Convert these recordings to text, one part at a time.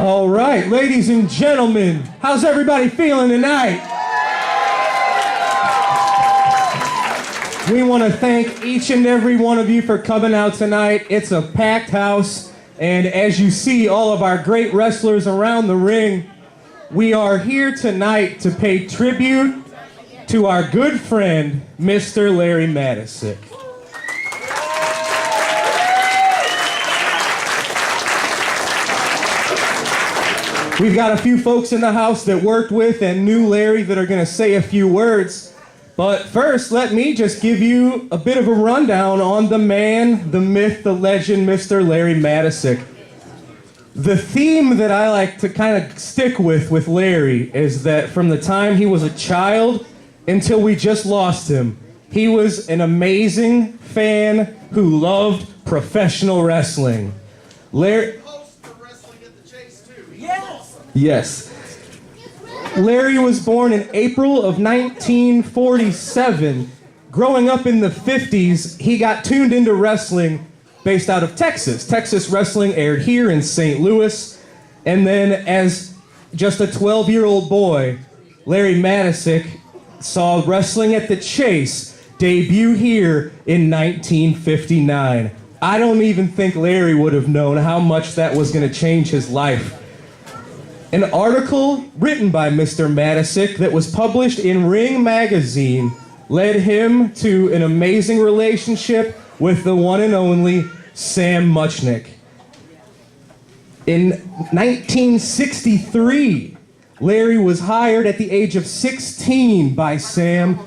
All right, ladies and gentlemen, how's everybody feeling tonight? We want to thank each and every one of you for coming out tonight. It's a packed house, and as you see all of our great wrestlers around the ring, we are here tonight to pay tribute to our good friend, Mr. Larry Matysik. We've got a few folks in the house that worked with and knew Larry that are going to say a few words. But first, let me just give you a bit of a rundown on the man, the myth, the legend, Mr. Larry Matysik. The theme that I like to kind of stick with Larry is that from the time he was a child until we just lost him, he was an amazing fan who loved professional wrestling. Larry... Yes. Larry was born in April of 1947. Growing up in the 50s, he got tuned into wrestling based out of Texas. Texas wrestling aired here in St. Louis. And then as just a 12-year-old boy, Larry Matysik saw Wrestling at the Chase debut here in 1959. I don't even think Larry would have known how much that was going to change his life. An article written by Mr. Matysik that was published in Ring magazine led him to an amazing relationship with the one and only Sam Muchnick. In 1963, Larry was hired at the age of 16 by Sam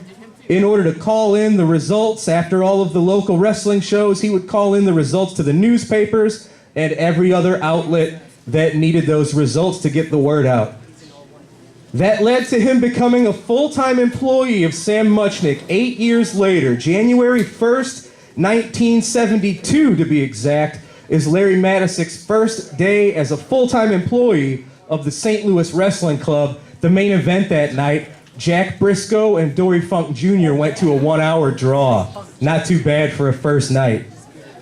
in order to call in the results. After all of the local wrestling shows, he would call in the results to the newspapers and every other outlet that needed those results to get the word out. That led to him becoming a full-time employee of Sam Muchnick 8 years later. January 1st, 1972 to be exact, is Larry Matysik's first day as a full-time employee of the St. Louis Wrestling Club. The main event that night, Jack Briscoe and Dory Funk Jr. went to a 1-hour draw. Not too bad for a first night.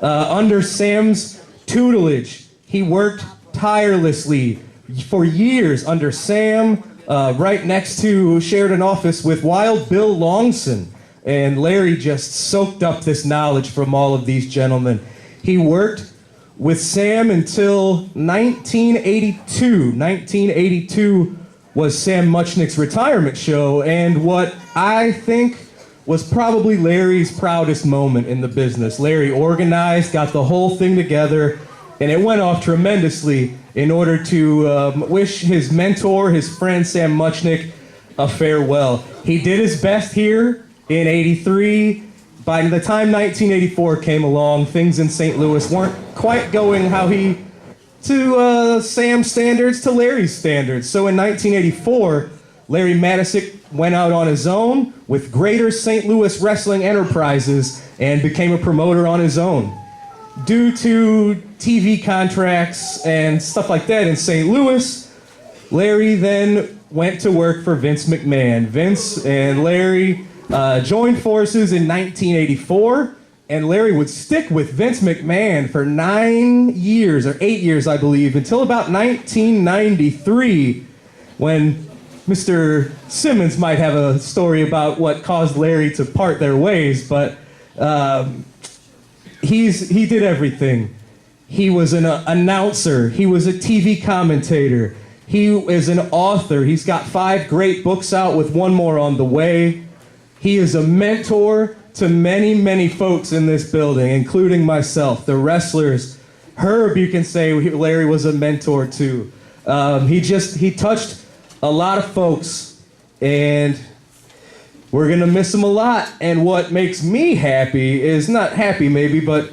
Under Sam's tutelage, he worked tirelessly for years under Sam, right next to, shared an office with Wild Bill Longson. And Larry just soaked up this knowledge from all of these gentlemen. He worked with Sam until 1982. 1982 was Sam Muchnick's retirement show, and what I think was probably Larry's proudest moment in the business. Larry organized, got the whole thing together, and it went off tremendously in order to wish his mentor, his friend Sam Muchnick, a farewell. He did his best here in '83. By the time 1984 came along, things in St. Louis weren't quite going how to Sam's standards to Larry's standards. So in 1984, Larry Matysik went out on his own with Greater St. Louis Wrestling Enterprises and became a promoter on his own. Due to TV contracts and stuff like that in St. Louis, Larry then went to work for Vince McMahon. Vince and Larry joined forces in 1984, and Larry would stick with Vince McMahon for 9 years, or 8 years, I believe, until about 1993, when Mr. Simmons might have a story about what caused Larry to part their ways, but he did everything. He was an announcer. He was a TV commentator. He is an author. He's got 5 great books out with one more on the way. He is a mentor to many, many folks in this building, including myself, the wrestlers. Herb, you can say Larry was a mentor to. He touched a lot of folks, and we're gonna miss him a lot. And what makes me happy is, not happy maybe, but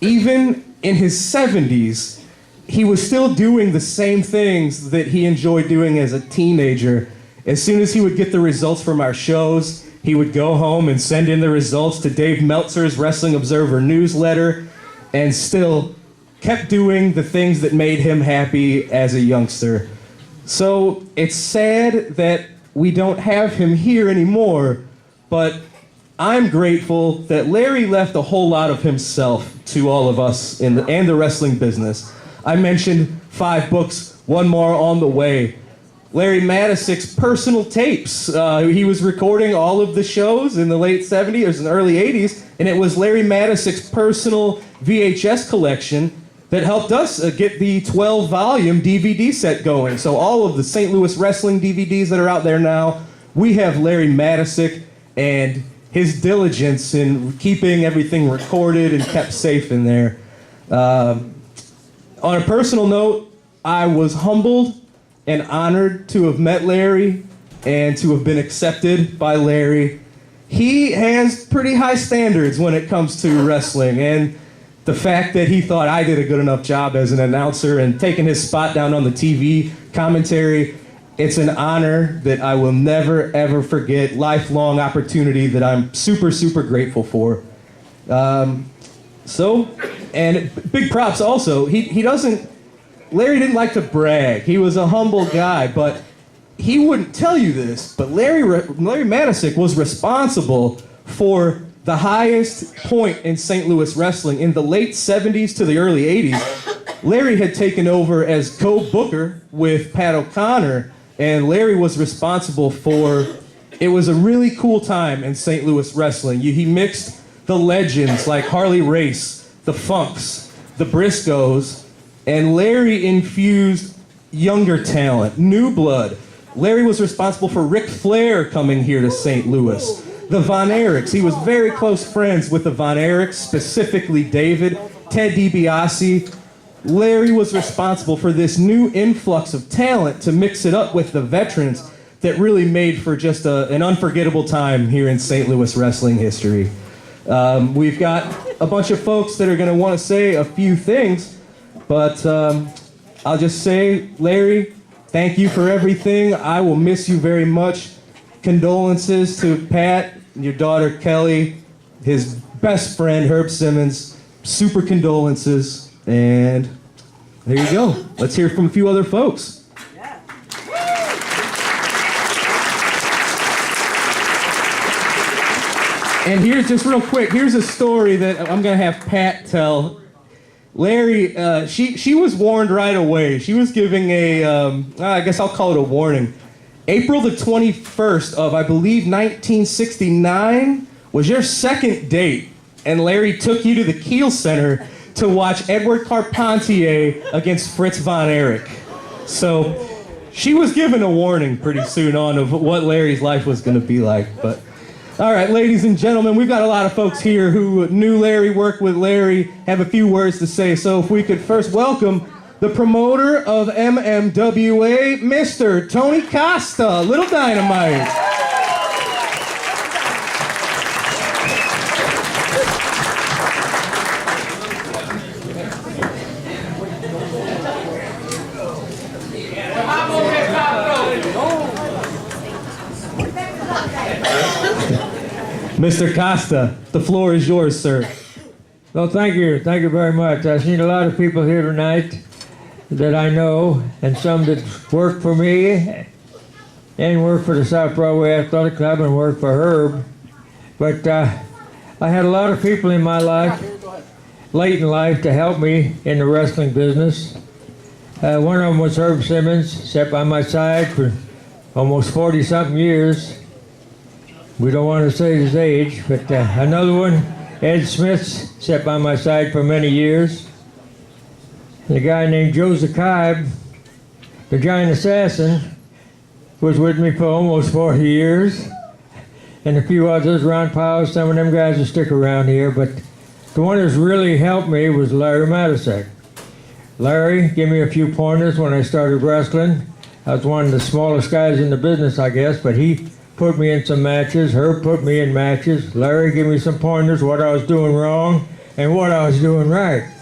even in his 70s, he was still doing the same things that he enjoyed doing as a teenager. As soon as he would get the results from our shows, he would go home and send in the results to Dave Meltzer's Wrestling Observer newsletter, and still kept doing the things that made him happy as a youngster. So it's sad that we don't have him here anymore, but I'm grateful that Larry left a whole lot of himself to all of us and the wrestling business. I mentioned 5 books, one more on the way. Larry Matysik's personal tapes. He was recording all of the shows in the late 70s and early 80s, and it was Larry Matysik's personal VHS collection that helped us get the 12-volume DVD set going. So all of the St. Louis wrestling DVDs that are out there now, we have Larry Matysyk and his diligence in keeping everything recorded and kept safe in there. On a personal note, I was humbled and honored to have met Larry and to have been accepted by Larry. He has pretty high standards when it comes to wrestling, and the fact that he thought I did a good enough job as an announcer and taking his spot down on the TV commentary, it's an honor that I will never, ever forget. Lifelong opportunity that I'm super, super grateful for. And big props also, Larry didn't like to brag. He was a humble guy, but he wouldn't tell you this, but Larry Matysyk was responsible for the highest point in St. Louis wrestling. In the late 70s to the early 80s, Larry had taken over as co-booker with Pat O'Connor, and Larry was responsible for, it was a really cool time in St. Louis wrestling. He mixed the legends like Harley Race, the Funks, the Briscoes, and Larry infused younger talent, new blood. Larry was responsible for Ric Flair coming here to St. Louis. The Von Erichs, he was very close friends with the Von Erichs, specifically David, Ted DiBiase. Larry was responsible for this new influx of talent to mix it up with the veterans that really made for just an unforgettable time here in St. Louis wrestling history. We've got a bunch of folks that are going to want to say a few things, but I'll just say, Larry, thank you for everything. I will miss you very much. Condolences to Pat, your daughter Kelly, his best friend Herb Simmons. Super condolences. And there you go. Let's hear from a few other folks. Yeah. And here's just real quick, here's a story that I'm going to have Pat tell. Larry, she was warned right away. She was giving I guess I'll call it a warning. April the 21st of, I believe, 1969 was your second date, and Larry took you to the Kiel Center to watch Edward Carpentier against Fritz Von Erich. So she was given a warning pretty soon on of what Larry's life was going to be like. But all right, ladies and gentlemen, we've got a lot of folks here who knew Larry, worked with Larry, have a few words to say. So if we could first welcome the promoter of MMWA, Mr. Tony Costa, Little Dynamite. Mr. Costa, the floor is yours, sir. Well, thank you. Thank you very much. I've seen a lot of people here tonight that I know, and some that work for me and work for the South Broadway Athletic Club and work for Herb. But I had a lot of people in my life, late in life, to help me in the wrestling business. One of them was Herb Simmons, sat by my side for almost 40-something years. We don't want to say his age, but another one, Ed Smith, sat by my side for many years. And a guy named Joe Zakibe, the giant assassin, was with me for almost 40 years. And a few others, Ron Powell, some of them guys will stick around here. But the one that's really helped me was Larry Matysik. Larry gave me a few pointers when I started wrestling. I was one of the smallest guys in the business, I guess, but he put me in some matches. Herb put me in matches. Larry gave me some pointers, what I was doing wrong and what I was doing right.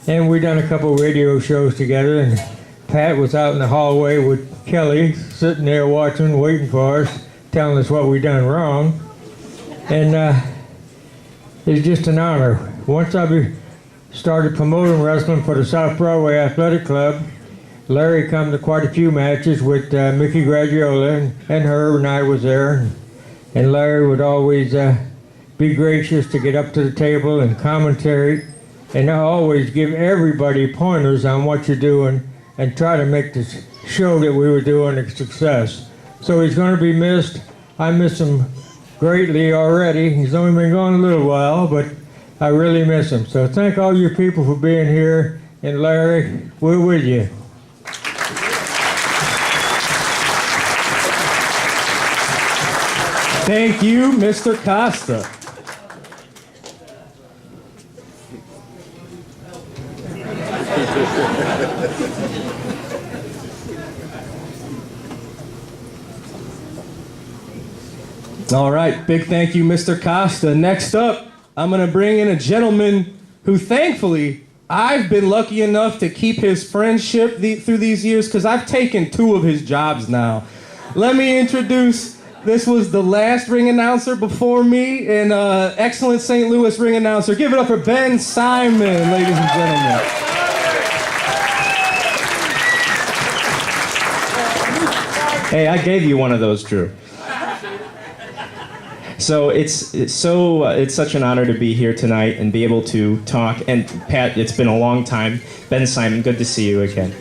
And we done a couple radio shows together, and Pat was out in the hallway with Kelly, sitting there watching, waiting for us, telling us what we done wrong. And it's just an honor. Once I started promoting wrestling for the South Broadway Athletic Club, Larry come to quite a few matches with Mickey Gradiola, and Herb and I was there. And Larry would always be gracious to get up to the table and commentary and I always give everybody pointers on what you're doing and try to make this show that we were doing a success. So he's going to be missed. I miss him greatly already. He's only been gone a little while, but I really miss him. So thank all you people for being here, and Larry, we're with you. Thank you, Mr. Costa. All right, big thank you, Mr. Costa. Next up, I'm going to bring in a gentleman who, thankfully, I've been lucky enough to keep his friendship through these years because I've taken 2 of his jobs now. Let me introduce, this was the last ring announcer before me, and excellent St. Louis ring announcer. Give it up for Ben Simon, ladies and gentlemen. Hey, I gave you one of those, Drew. So it's such an honor to be here tonight and be able to talk. And Pat, it's been a long time. Ben Simon, good to see you again.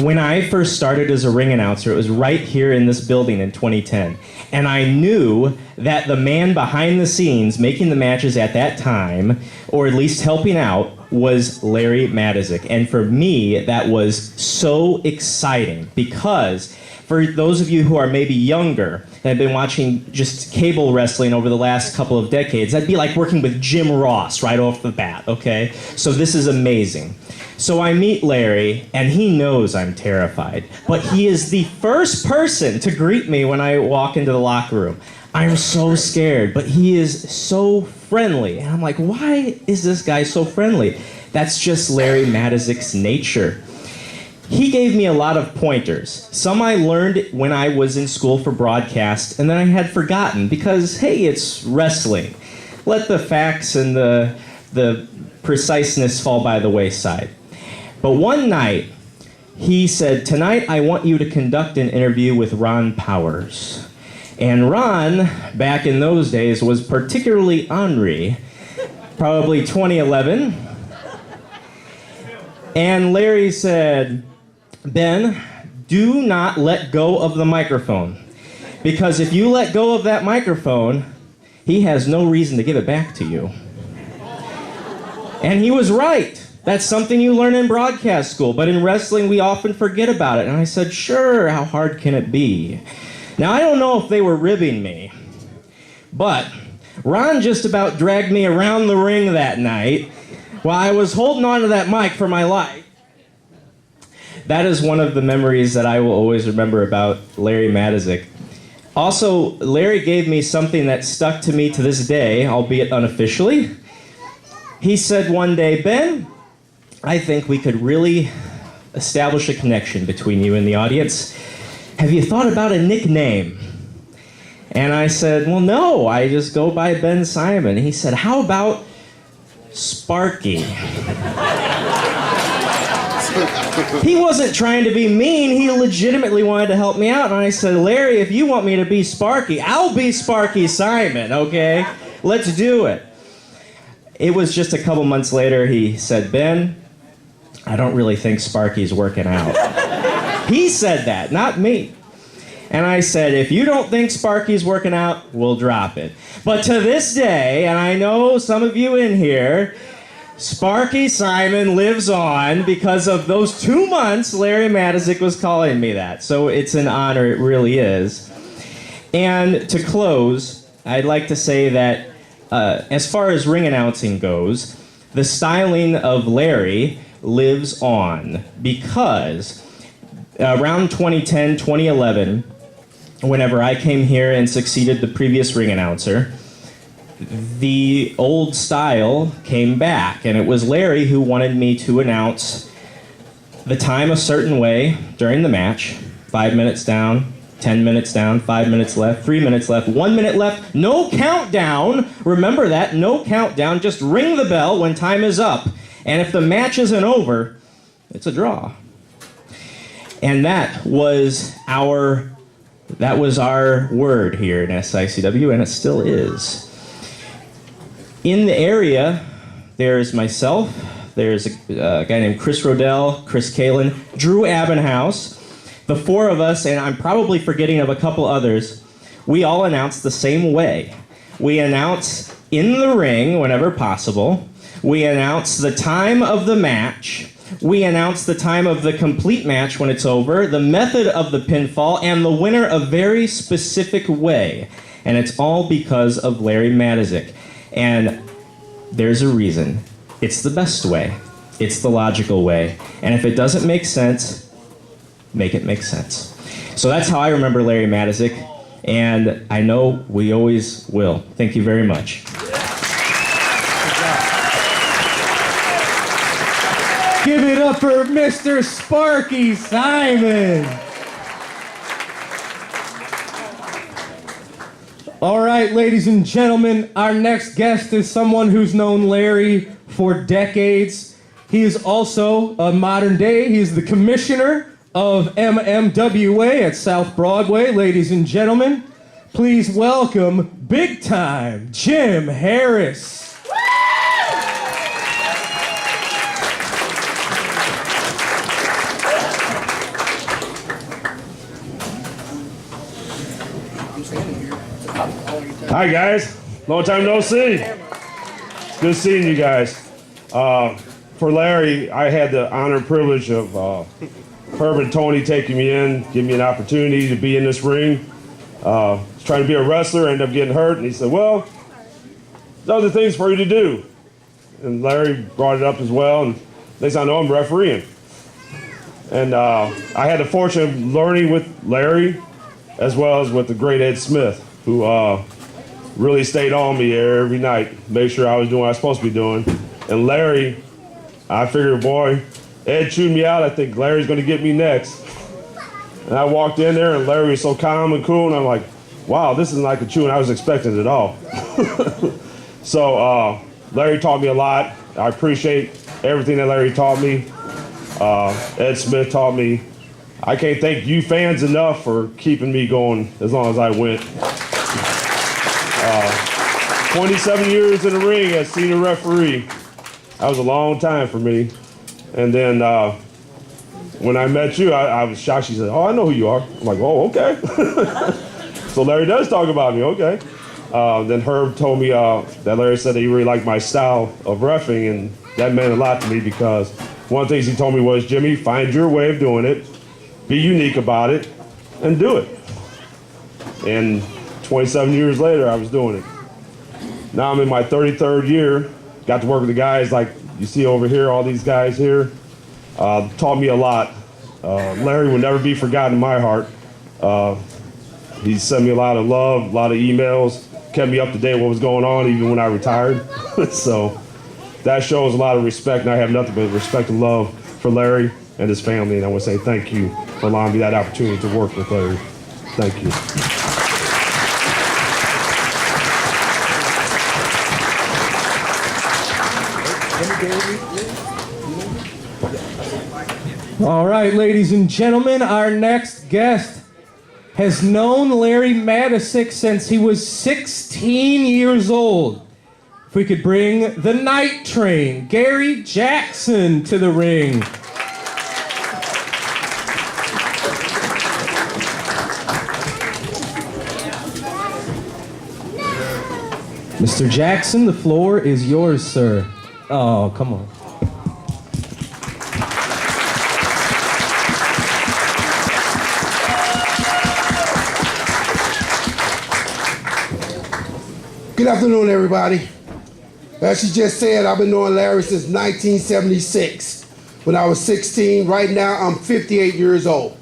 When I first started as a ring announcer, it was right here in this building in 2010. And I knew that the man behind the scenes making the matches at that time, or at least helping out, was Larry Matysik. And for me, that was so exciting because for those of you who are maybe younger and have been watching just cable wrestling over the last couple of decades, that'd be like working with Jim Ross right off the bat, okay? So this is amazing. So I meet Larry, and he knows I'm terrified, but he is the first person to greet me when I walk into the locker room. I'm so scared, but he is so friendly. And I'm like, why is this guy so friendly? That's just Larry Matysik's nature. He gave me a lot of pointers. Some I learned when I was in school for broadcast, and then I had forgotten because, hey, it's wrestling. Let the facts and the preciseness fall by the wayside. But one night, he said, tonight I want you to conduct an interview with Ron Powers. And Ron, back in those days, was particularly ornery, probably 2011. And Larry said, Ben, do not let go of the microphone. Because if you let go of that microphone, he has no reason to give it back to you. And he was right. That's something you learn in broadcast school, but in wrestling we often forget about it. And I said, sure, how hard can it be? Now, I don't know if they were ribbing me, but Ron just about dragged me around the ring that night while I was holding on to that mic for my life. That is one of the memories that I will always remember about Larry Matysik. Also, Larry gave me something that stuck to me to this day, albeit unofficially. He said one day, Ben, I think we could really establish a connection between you and the audience. Have you thought about a nickname? And I said, well, no, I just go by Ben Simon. He said, how about Sparky? He wasn't trying to be mean. He legitimately wanted to help me out. And I said, Larry, if you want me to be Sparky, I'll be Sparky Simon, okay? Let's do it. It was just a couple months later, he said, Ben, I don't really think Sparky's working out. He said that, not me. And I said, if you don't think Sparky's working out, we'll drop it. But to this day, and I know some of you in here, Sparky Simon lives on because of those 2 months Larry Matysik was calling me that. So it's an honor, it really is. And to close, I'd like to say that as far as ring announcing goes, the styling of Larry lives on because around 2010, 2011, whenever I came here and succeeded the previous ring announcer, the old style came back, and it was Larry who wanted me to announce the time a certain way during the match. 5 minutes down, 10 minutes down, 5 minutes left, 3 minutes left, 1 minute left, no countdown. Remember that, no countdown. Just ring the bell when time is up. And if the match isn't over, it's a draw. And that was our word here in SICW, and it still is. In the area There's myself, there's a guy named Chris Rodell, Chris Kalin, Drew Abbenhouse. The four of us, and I'm probably forgetting of a couple others, we all announce the same way. We announce in the ring whenever possible. We announce the time of the match. We announce the time of the complete match when it's over, the method of the pinfall, and the winner a very specific way. And it's all because of Larry Matysik. And there's a reason. It's the best way. It's the logical way. And if it doesn't make sense, make it make sense. So that's how I remember Larry Matysik, and I know we always will. Thank you very much. Give it up for Mr. Sparky Simon. All right, ladies and gentlemen, our next guest is someone who's known Larry for decades. He is also a modern day. He is the commissioner of MMWA at South Broadway. Ladies and gentlemen, please welcome Big Time Jim Harris. Hi guys, long time no see. Good seeing you guys. For Larry, I had the honor and privilege of Herb and Tony taking me in, giving me an opportunity to be in this ring. Was trying to be a wrestler, ended up getting hurt, and he said, well, there's other things for you to do. And Larry brought it up as well, and next thing I know, I'm refereeing. And I had the fortune of learning with Larry as well as with the great Ed Smith, who really stayed on me every night, made sure I was doing what I was supposed to be doing. And Larry, I figured, boy, Ed chewed me out. I think Larry's going to get me next. And I walked in there, and Larry was so calm and cool, and I'm like, wow, this isn't like the chewing I was expecting at all. So Larry taught me a lot. I appreciate everything that Larry taught me. Ed Smith taught me. I can't thank you fans enough for keeping me going as long as I went. 27 years in the ring as senior referee. That was a long time for me. And then when I met you, I was shocked. She said, oh, I know who you are. I'm like, oh, okay. So Larry does talk about me, okay. Then Herb told me that Larry said that he really liked my style of reffing, and that meant a lot to me because one of the things he told me was, Jimmy, find your way of doing it, be unique about it, and do it. And 27 years later, I was doing it. Now I'm in my 33rd year. Got to work with the guys like you see over here, all these guys here. Taught me a lot. Larry will never be forgotten in my heart. He sent me a lot of love, a lot of emails, kept me up to date with what was going on even when I retired. So that shows a lot of respect, and I have nothing but respect and love for Larry and his family, and I want to say thank you for allowing me that opportunity to work with Larry. Thank you. All right, ladies and gentlemen, our next guest has known Larry Matysik since he was 16 years old. If we could bring the Night Train, Gary Jackson, to the ring. Mr. Jackson, the floor is yours, sir. Oh, come on. Good afternoon, everybody. As she just said, I've been knowing Larry since 1976. When I was 16, right now I'm 58 years old.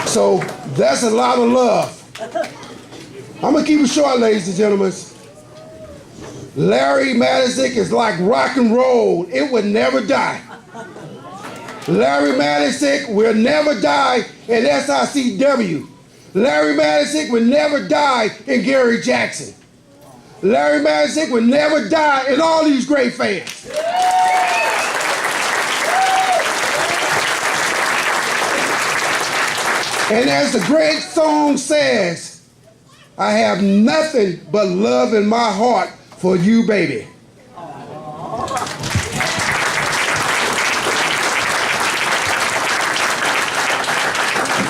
So that's a lot of love. I'm gonna keep it short, ladies and gentlemen. Larry Matysik is like rock and roll. It would never die. Larry Matysik will never die in SICW. Larry Matysik will never die in Gary Jackson. Larry Matysik will never die in all these great fans. And as the great song says, I have nothing but love in my heart for you, baby.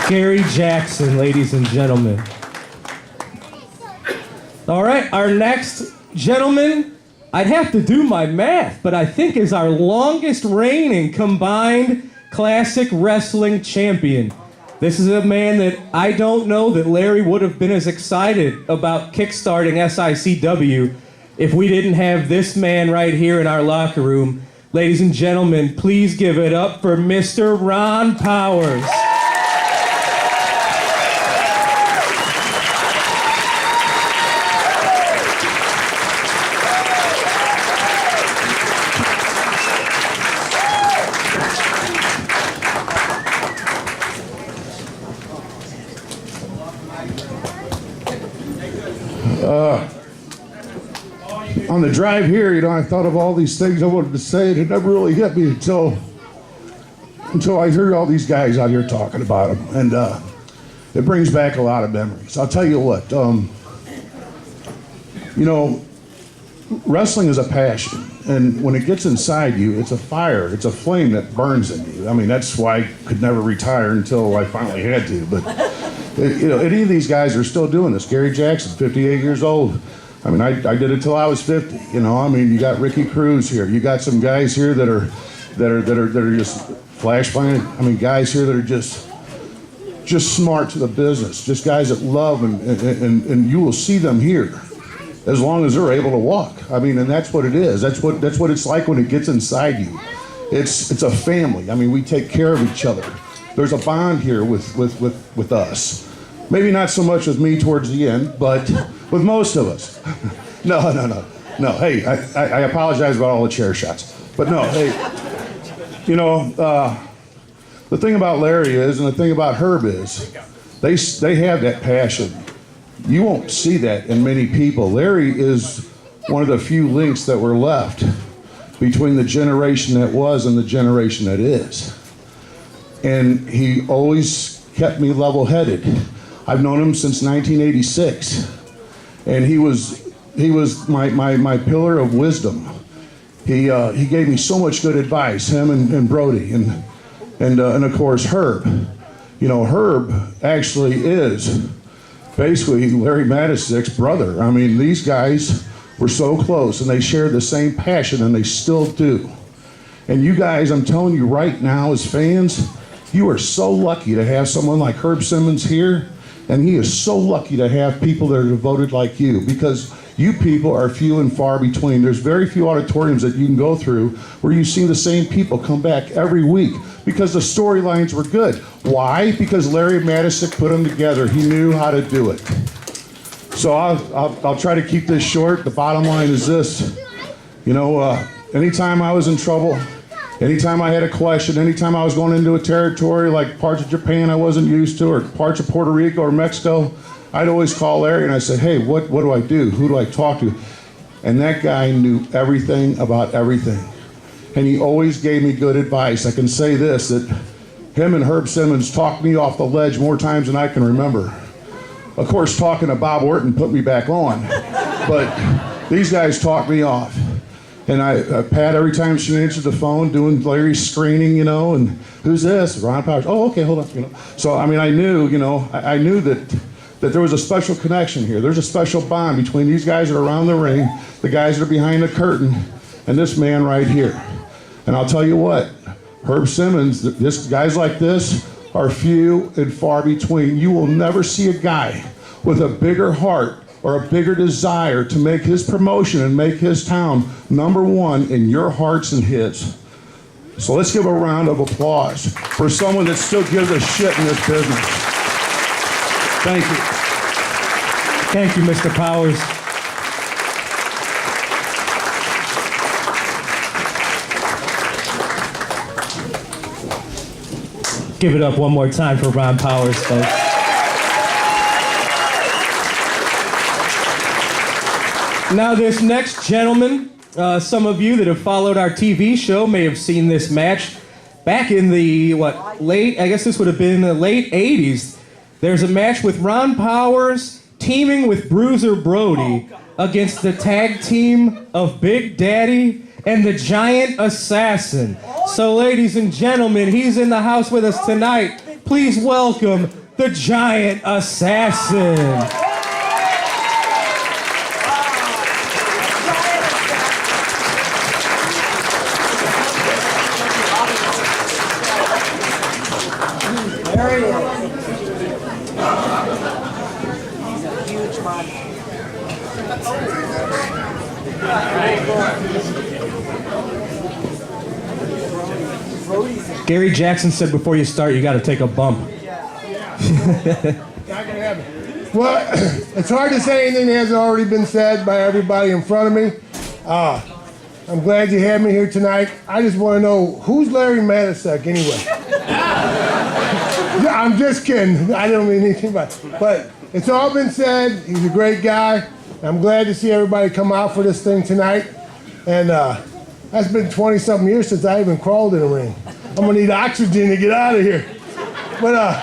Gary Jackson, ladies and gentlemen. All right, our next gentleman, I'd have to do my math, but I think is our longest reigning combined classic wrestling champion. This is a man that I don't know that Larry would have been as excited about kickstarting SICW if we didn't have this man right here in our locker room. Ladies and gentlemen, please give it up for Mr. Ron Powers. On the drive here, I thought of all these things I wanted to say, and it never really hit me until I heard all these guys out here talking about them, and it brings back a lot of memories. I'll tell you what, wrestling is a passion, and when it gets inside you, it's a fire, it's a flame that burns in you. I mean, that's why I could never retire until I finally had to, but any of these guys are still doing this. Gary Jackson, 58 years old. I mean, I did it till I was 50. I mean, you got Ricky Cruz here. You got some guys here that are just flash banging. I mean, guys here that are just smart to the business. Just guys that love and you will see them here as long as they're able to walk. I mean, and that's what it is. That's what it's like when it gets inside you. It's a family. I mean, we take care of each other. There's a bond here with us. Maybe not so much with me towards the end, but with most of us. No. Hey, I apologize about all the chair shots. But no, hey, the thing about Larry is, and the thing about Herb is, they have that passion. You won't see that in many people. Larry is one of the few links that were left between the generation that was and the generation that is. And he always kept me level-headed. I've known him since 1986, and he was my pillar of wisdom. He gave me so much good advice. Him and Brody and of course Herb. Herb actually is basically Larry Matysik's brother. I mean, these guys were so close, and they shared the same passion, and they still do. And you guys, I'm telling you right now, as fans, you are so lucky to have someone like Herb Simmons here. And he is so lucky to have people that are devoted like you, because you people are few and far between. There's very few auditoriums that you can go through where you see the same people come back every week because the storylines were good. Why? Because Larry Matysik put them together. He knew how to do it. So I'll try to keep this short. The bottom line is this. Anytime I was in trouble, anytime I had a question, anytime I was going into a territory like parts of Japan I wasn't used to, or parts of Puerto Rico or Mexico, I'd always call Larry and I said, hey, what do I do? Who do I talk to? And that guy knew everything about everything. And he always gave me good advice. I can say this, that him and Herb Simmons talked me off the ledge more times than I can remember. Of course, talking to Bob Orton put me back on. But these guys talked me off. And Pat, every time she answered the phone, doing Larry's screening, and who's this? Ron Powers. Oh, okay, hold on. So, I mean, I knew that there was a special connection here. There's a special bond between these guys that are around the ring, the guys that are behind the curtain, and this man right here. And I'll tell you what, Herb Simmons, guys like this are few and far between. You will never see a guy with a bigger heart or a bigger desire to make his promotion and make his town #1 in your hearts and his. So let's give a round of applause for someone that still gives a shit in this business. Thank you. Thank you, Mr. Powers. Give it up one more time for Ron Powers, folks. Now this next gentleman, some of you that have followed our TV show may have seen this match back in the, I guess this would have been the late 80s. There's a match with Ron Powers teaming with Bruiser Brody. against the tag team of Big Daddy and the Giant Assassin. So, ladies and gentlemen, he's in the house with us tonight. Please welcome the Giant Assassin. There he is. He's a huge monster. Gary Jackson said before you start, you got to take a bump. Well, it's hard to say anything that hasn't already been said by everybody in front of me. I'm glad you had me here tonight. I just want to know, who's Larry Matysik anyway? I'm just kidding. I don't mean anything by it. But it's all been said. He's a great guy. I'm glad to see everybody come out for this thing tonight. And that's been 20-something years since I even crawled in a ring. I'm going to need oxygen to get out of here. But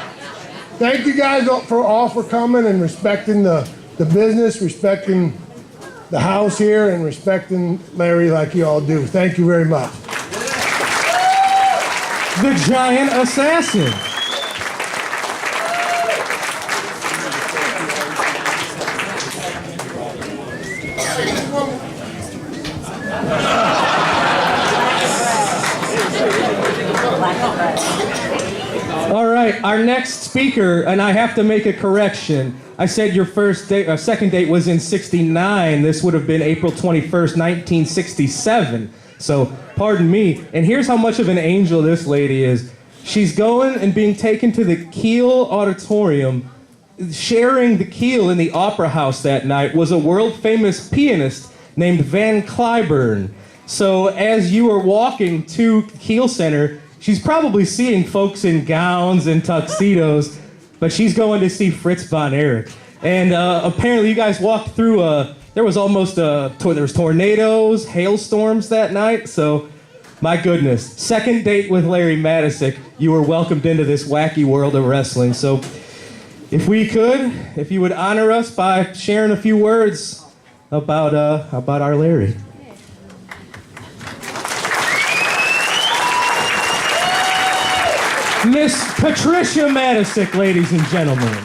thank you guys all for coming and respecting the business, respecting the house here, and respecting Larry like you all do. Thank you very much. The Giant Assassin. All right, our next speaker, and I have to make a correction. I said your second date was in '69. This would have been April 21st, 1967. So, pardon me. And here's how much of an angel this lady is. She's going and being taken to the Kiel Auditorium. Sharing the Kiel in the Opera House that night was a world-famous pianist named Van Cliburn. So, as you are walking to Kiel Center, she's probably seeing folks in gowns and tuxedos, but she's going to see Fritz von Erich. And apparently you guys walked through, there was tornadoes, hailstorms that night, so my goodness. Second date with Larry Matysik, you were welcomed into this wacky world of wrestling. So if you would honor us by sharing a few words about our Larry. Miss Patricia Matysik, ladies and gentlemen.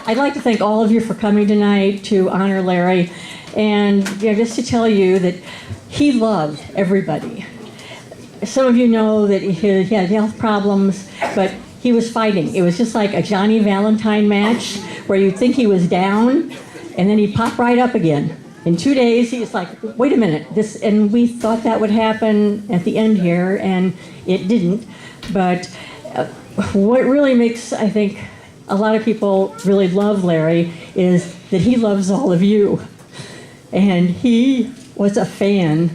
I'd like to thank all of you for coming tonight to honor Larry, and just to tell you that he loved everybody. Some of you know that he had health problems, but he was fighting. It was just like a Johnny Valentine match where you'd think he was down, and then he'd pop right up again. In 2 days, he was like, wait a minute, and we thought that would happen at the end here, and it didn't. But what really makes, I think, a lot of people really love Larry is that he loves all of you. And he was a fan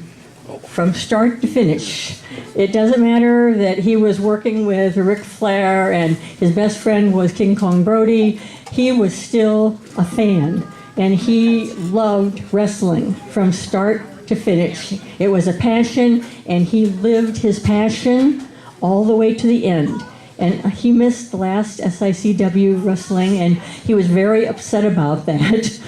from start to finish. It doesn't matter that he was working with Ric Flair and his best friend was King Kong Brody, he was still a fan. And he loved wrestling from start to finish. It was a passion, and he lived his passion all the way to the end. And he missed the last SICW wrestling, and he was very upset about that.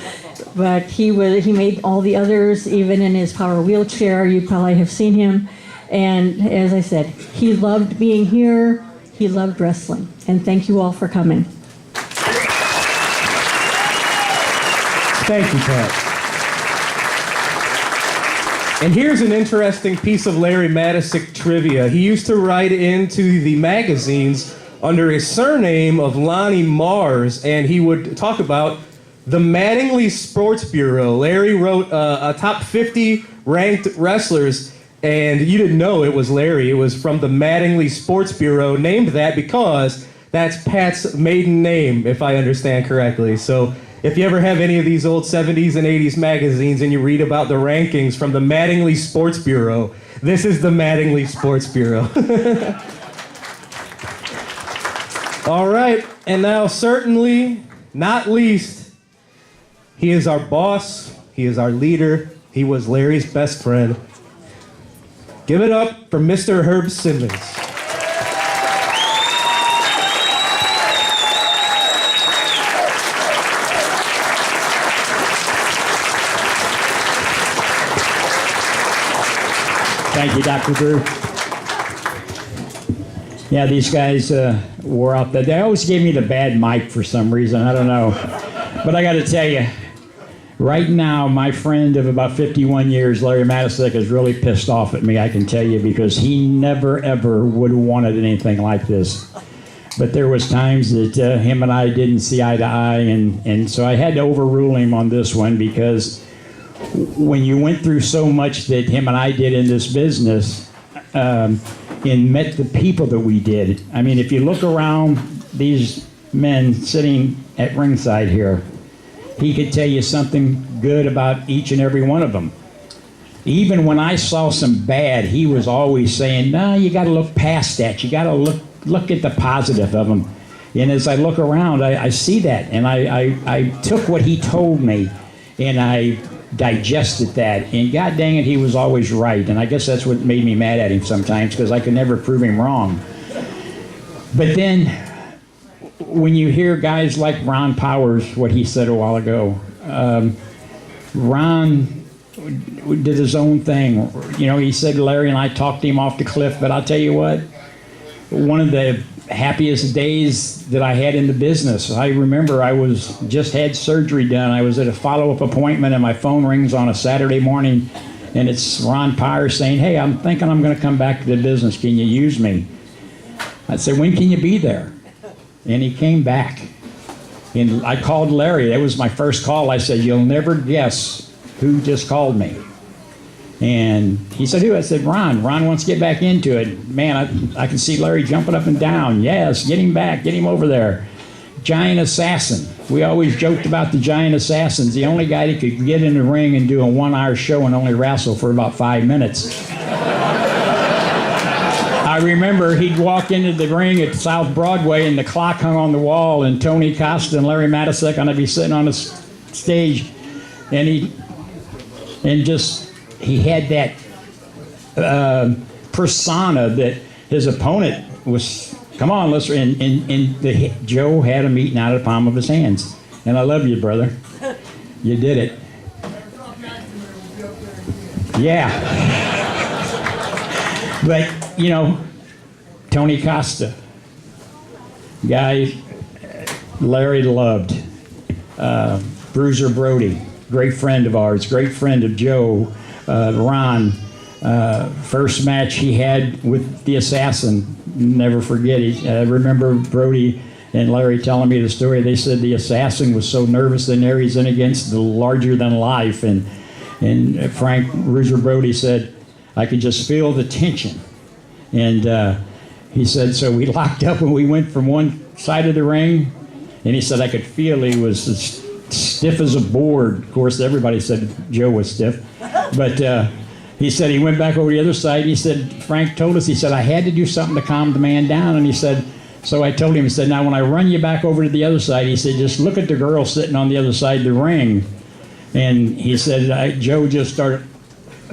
But he made all the others, even in his power wheelchair. You probably have seen him. And as I said, he loved being here. He loved wrestling. And thank you all for coming. Thank you, Pat. And here's an interesting piece of Larry Matysik trivia. He used to write into the magazines under his surname of Lonnie Mars, and he would talk about the Mattingly Sports Bureau. Larry wrote a top 50 ranked wrestlers, and you didn't know it was Larry. It was from the Mattingly Sports Bureau, named that because that's Pat's maiden name, if I understand correctly. So if you ever have any of these old 70s and 80s magazines and you read about the rankings from the Mattingly Sports Bureau, this is the Mattingly Sports Bureau. All right, and now certainly, not least, he is our boss, he is our leader, he was Larry's best friend. Give it up for Mr. Herb Simmons. Thank you, Dr. Drew. Yeah, these guys wore out that. They always gave me the bad mic for some reason. I don't know. But I got to tell you, right now, my friend of about 51 years, Larry Matysik, is really pissed off at me, I can tell you, because he never, ever would have wanted anything like this. But there was times that him and I didn't see eye to eye, and so I had to overrule him on this one, because when you went through so much that him and I did in this business, and met the people that we did. I mean, if you look around these men sitting at ringside here, he could tell you something good about each and every one of them. Even when I saw some bad, he was always saying, no, you got to look past that. You got to look at the positive of them. And as I look around, I see that. And I took what he told me, and I digested that, and god dang it, he was always right. And I guess that's what made me mad at him sometimes, because I could never prove him wrong. But then when you hear guys like Ron Powers, what he said a while ago, Ron did his own thing. You know, he said Larry and I talked him off the cliff, but I'll tell you what, one of the happiest days that I had in the business. I remember I was just had surgery done. I was at a follow-up appointment, and my phone rings on a Saturday morning, and it's Ron Powers saying, hey, I'm thinking I'm going to come back to the business. Can you use me? I said, when can you be there? And he came back. And I called Larry. That was my first call. I said, you'll never guess who just called me. And he said, who? I said, Ron. Ron wants to get back into it. Man, I can see Larry jumping up and down. Yes, get him back. Get him over there. Giant Assassin. We always joked about the Giant Assassins. The only guy that could get in the ring and do a 1-hour show and only wrestle for about 5 minutes. I remember he'd walk into the ring at South Broadway, and the clock hung on the wall, and Tony Costa and Larry Matysik, and I'd be sitting on the stage, and he had that persona that his opponent was, come on, let's, and Joe had him eating out of the palm of his hands. And I love you, brother. You did it. Yeah. But, you know, Tony Costa, guy Larry loved. Bruiser Brody, great friend of ours, great friend of Joe. Ron, first match he had with the Assassin, never forget it. I remember Brody and Larry telling me the story. They said the Assassin was so nervous in there, he's in against the larger than life. And Frank Bruiser Brody said, I could just feel the tension. And he said, so we locked up when we went from one side of the ring. And he said, I could feel he was as stiff as a board. Of course, everybody said Joe was stiff. But he said he went back over the other side. And he said, Frank told us, he said, I had to do something to calm the man down. And he said, so I told him, he said, now when I run you back over to the other side, he said, just look at the girl sitting on the other side of the ring. And he said, Joe just started,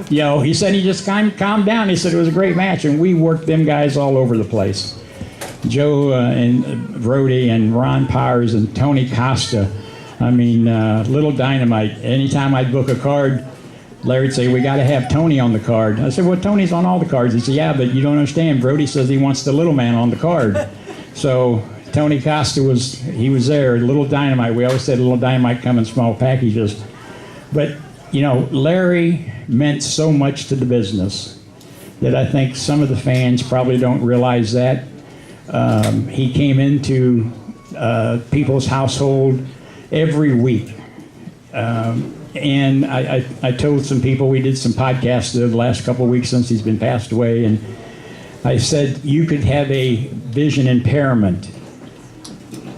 he said he just calmed down. He said it was a great match, and we worked them guys all over the place. Joe and Brody and Ron Powers and Tony Costa. I mean, Little Dynamite. Anytime I'd book a card, Larry'd say, we got to have Tony on the card. I said, well, Tony's on all the cards. He said, yeah, but you don't understand. Brody says he wants the little man on the card. So Tony Costa was there. Little Dynamite. We always said Little Dynamite come in small packages. But, Larry meant so much to the business that I think some of the fans probably don't realize that. He came into people's household every week. And I told some people, we did some podcasts the last couple of weeks since he's been passed away, and I said, you could have a vision impairment,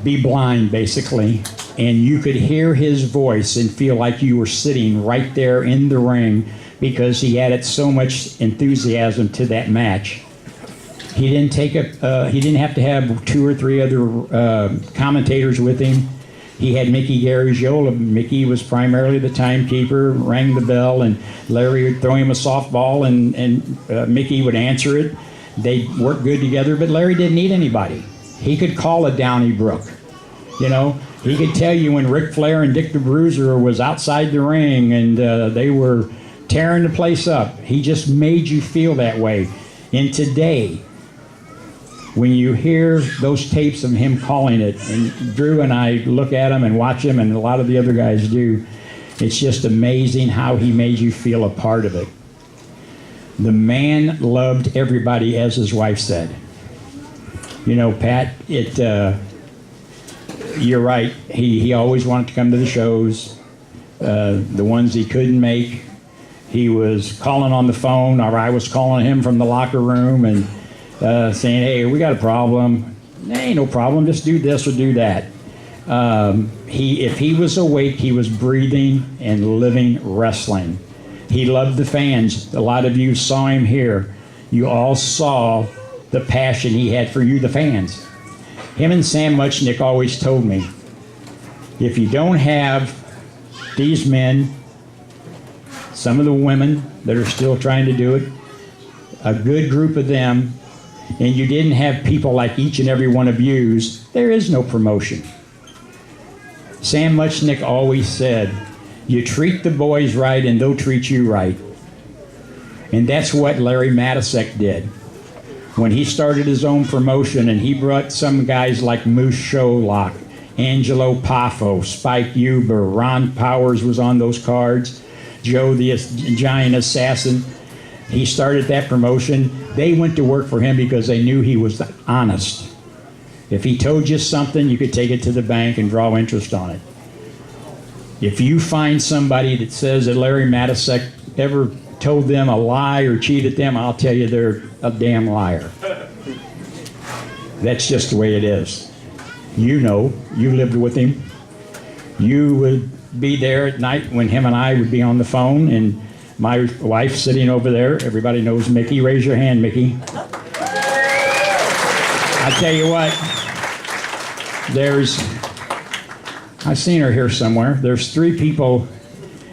be blind basically, and you could hear his voice and feel like you were sitting right there in the ring because he added so much enthusiasm to that match. He didn't he didn't have to have 2 or 3 other commentators with him. He had Mickey Garagiola. Mickey was primarily the timekeeper, rang the bell, and Larry would throw him a softball, and Mickey would answer it. They'd work good together, but Larry didn't need anybody. He could call a Donnybrook. He could tell you when Ric Flair and Dick the Bruiser was outside the ring and they were tearing the place up. He just made you feel that way. And today, when you hear those tapes of him calling it, and Drew and I look at him and watch him, and a lot of the other guys do, it's just amazing how he made you feel a part of it. The man loved everybody, as his wife said. You know, Pat, you're right. He always wanted to come to the shows, the ones he couldn't make. He was calling on the phone, or I was calling him from the locker room and saying, hey, we got a problem. Ain't no problem, just do this or do that. If he was awake, he was breathing and living wrestling. He loved the fans. A lot of you saw him here. You all saw the passion he had for you, the fans. Him and Sam Muchnick always told me, if you don't have these men, some of the women that are still trying to do it, a good group of them, and you didn't have people like each and every one of yous, there is no promotion. Sam Muchnick always said, you treat the boys right and they'll treat you right. And that's what Larry Matysik did. When he started his own promotion and he brought some guys like Moose Showlock, Angelo Poffo, Spike Uber, Ron Powers was on those cards, Joe the Giant Assassin. He started that promotion. They went to work for him because they knew he was honest. If he told you something, you could take it to the bank and draw interest on it. If you find somebody that says that Larry Matysik ever told them a lie or cheated them, I'll tell you they're a damn liar. That's just the way it is. You know, you lived with him. You would be there at night when him and I would be on the phone, and my wife sitting over there. Everybody knows Mickey. Raise your hand, Mickey. I tell you what, I've seen her here somewhere. There's 3 people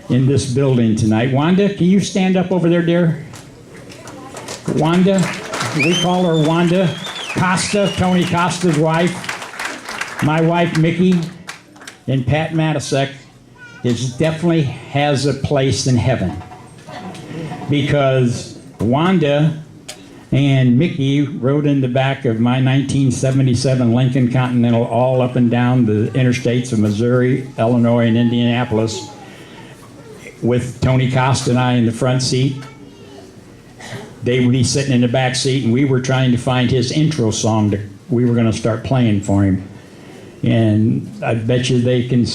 in this building tonight. Wanda, can you stand up over there, dear? Wanda, we call her Wanda Costa, Tony Costa's wife. My wife, Mickey, and Pat Matysik definitely has a place in heaven. Because Wanda and Mickey rode in the back of my 1977 Lincoln Continental all up and down the interstates of Missouri, Illinois, and Indianapolis with Tony Costa and I in the front seat. They would be sitting in the back seat, and we were trying to find his intro song that we were going to start playing for him. And I bet you they can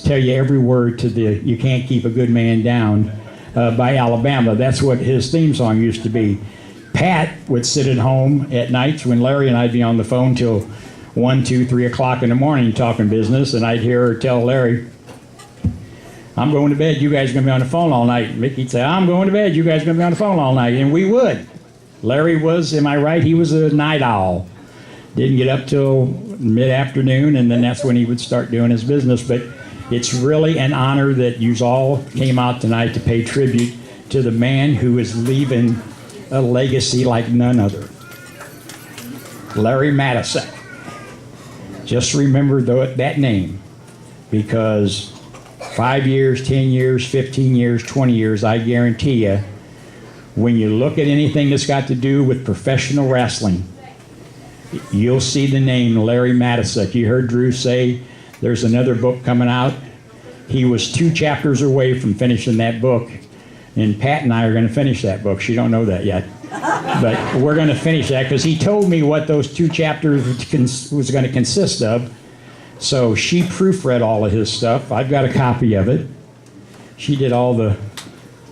tell you every word to the You Can't Keep a Good Man Down by Alabama. That's what his theme song used to be. Pat would sit at home at nights when Larry and I'd be on the phone till 1, 2, 3 o'clock in the morning talking business, and I'd hear her tell Larry, I'm going to bed, you guys are going to be on the phone all night. Mickey'd say, I'm going to bed, you guys are going to be on the phone all night. And we would. Larry was, am I right, he was a night owl. Didn't get up till mid-afternoon, and then that's when he would start doing his business. But it's really an honor that you all came out tonight to pay tribute to the man who is leaving a legacy like none other. Larry Matysik. Just remember that name, because 5 years, 10 years, 15 years, 20 years, I guarantee you, when you look at anything that's got to do with professional wrestling, you'll see the name Larry Matysik. You heard Drew say there's another book coming out. He was 2 chapters away from finishing that book, and Pat and I are going to finish that book. She don't know that yet, but we're going to finish that because he told me what those 2 chapters was going to consist of. So she proofread all of his stuff. I've got a copy of it. She did all the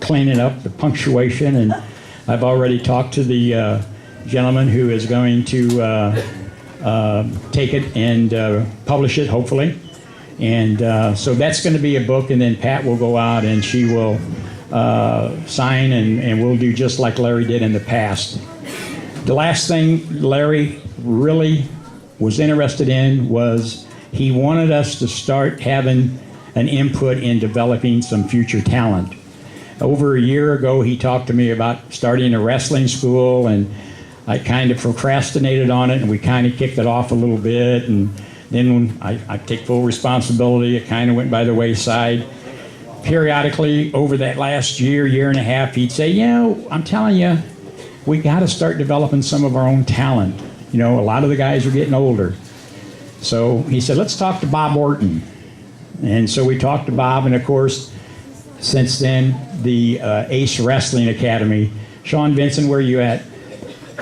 cleaning up, the punctuation, and I've already talked to the gentleman who is going to take it and publish it, hopefully. And so that's going to be a book, and then Pat will go out and she will sign, and we'll do just like Larry did in the past. The last thing Larry really was interested in was he wanted us to start having an input in developing some future talent. Over a year ago, he talked to me about starting a wrestling school, and I kind of procrastinated on it, and we kind of kicked it off a little bit, and then when I take full responsibility, it kind of went by the wayside. periodically over that last year and a half, he'd say, I'm telling you, we got to start developing some of our own talent. A lot of the guys are getting older. So he said, let's talk to Bob Orton. And so we talked to Bob, and of course, since then, the Ace Wrestling Academy. Sean Vincent, where are you at?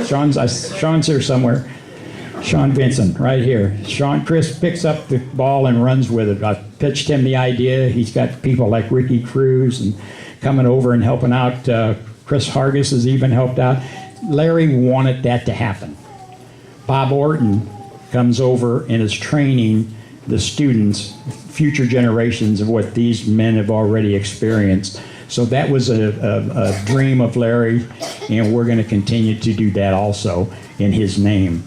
Sean's here somewhere. Sean Vincent, right here. Chris picks up the ball and runs with it. I pitched him the idea. He's got people like Ricky Cruz and coming over and helping out. Chris Hargis has even helped out. Larry wanted that to happen. Bob Orton comes over and is training the students, future generations of what these men have already experienced. So that was a dream of Larry, and we're going to continue to do that also in his name.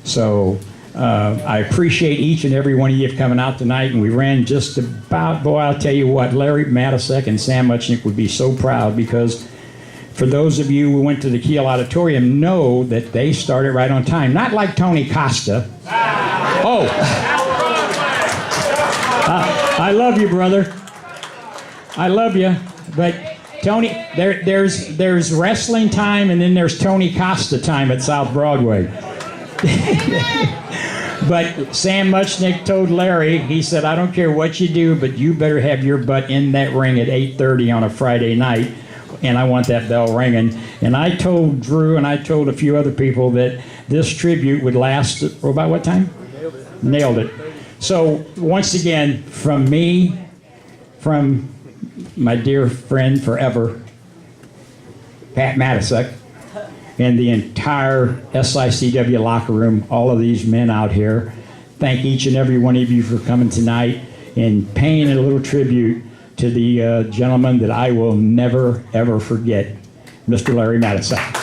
So I appreciate each and every one of you coming out tonight, and we ran just about, boy, I'll tell you what, Larry Matysik and Sam Muchnick would be so proud, because for those of you who went to the Kiel Auditorium know that they started right on time. Not like Tony Costa. Oh. I love you, brother. I love you. But Tony, there's wrestling time, and then there's Tony Costa time at South Broadway. But Sam Muchnick told Larry, he said, I don't care what you do, but you better have your butt in that ring at 8:30 on a Friday night, and I want that bell ringing. And I told Drew and I told a few other people that this tribute would last, about what time? Nailed it. So once again, from me, from my dear friend forever, Pat Matysik, and the entire SICW locker room, all of these men out here, thank each and every one of you for coming tonight and paying a little tribute to the gentleman that I will never, ever forget, Mr. Larry Matysik.